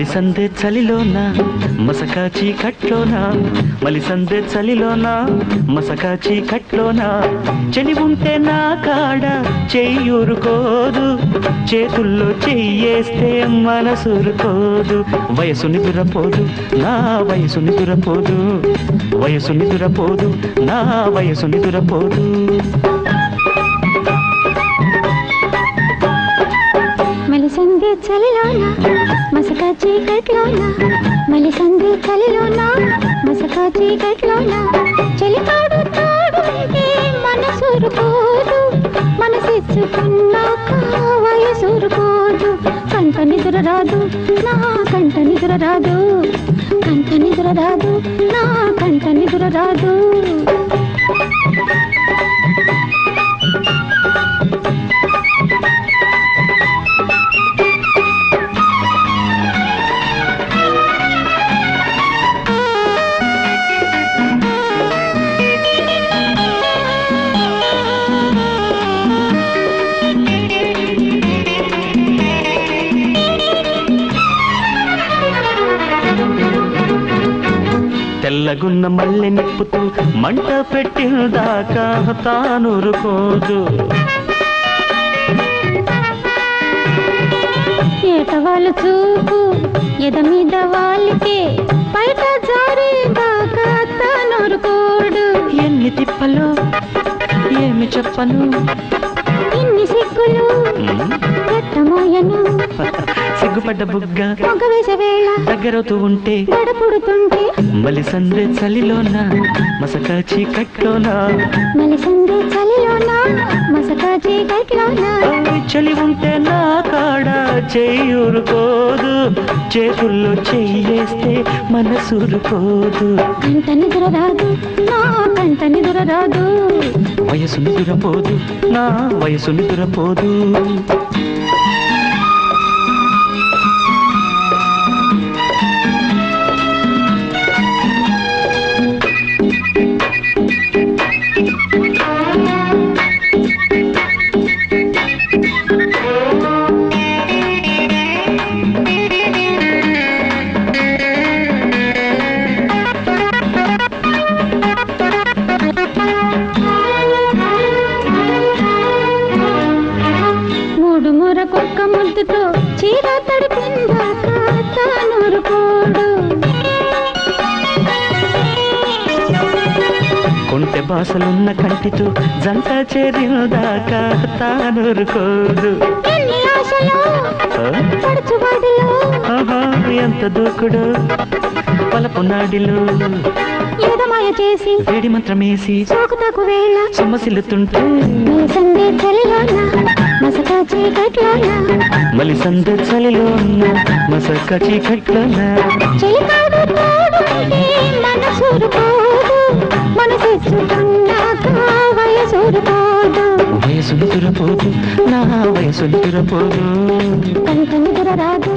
మలిసందే చలిలోన మసకా చీకట్లోన మలిసందే చలిలోన మసకా చీకట్లోన చెలి ఉంటే నా కాడ చెయ్యూరుకోదు చేతుల్లో చెయ్యేస్తే మనసురుకోదు వయసు నిదురపోదు నా వయసు నిదురపోదు వయసు నిదురపోదు నా వయసు నిదురపోదు మలిసందే చలిలోన మసకా చీకట్లోన మలిసందే చలిలోన మసకా చీకట్లోన చెలికాడు తోడుంటే మనసురుకోదు మనసిచ్చుకున్నాక వయసురుకోదు కంట నిద్ర రాదు నా కంట నిద్ర రాదు కంట నిద్ర రాదు నా కంట నిద్ర రాదు తెల్లగున్న మల్లె నిప్పుతూ మంట పెట్టిందాకా తానురుకోదు ఏటవాళ్ళు చూపు ఎద మీద వాళ్ళకే బయట జారేదాకా తానురుకోడు ఎన్ని తిప్పలు ఏమి చెప్పను ఇన్ని సిగ్గులు ఎట్టమోయను సిగ్గుపడ్డ బుగ్గ మొగ్గ వేసే వేళ దగ్గరవుతూ ఉంటే గడపుడుతుంటే మలిసందే చలిలోన మసకా చీకట్లోన మలిసందే చలిలోన మసకా చీకట్లోన చలి ఉంటే నా కాడ చెయ్యూరుకోదు చేతుల్లో చెయ్యేస్తే మనసురుకోదు కంట నిద్ర రాదు నా కంట నిద్ర రాదు వయసు నిదురపోదు నా వయసు నిదురపోదు కుక్క ముద్దుతో చీర తడిపిందాక తానురుకోడు కొంటె బాసలున్న కంటితో జంట చేరినదాకా తానురుకోదు ఎన్ని ఆశలో పడుచువాడిలో ఎంత దూకుడు పలపు నాడిలో ఏదమాయ చేసి వేడి మంత్రమేసి సోకుతాకు వేళ సొమ్మసిల్లుతుంటే మలిసందే చలిలోన మసకా చీకట్లోన మలిసందే చలిలోన మసకా చీకట్లోన చెలికాడు తోడుంటే మనసురుకోదు మనసిచ్చుకున్నాక వయసురుకోదు వయసు నిదురపోదు నా వయసు నిదురపోదు కంట నిద్ర రాదు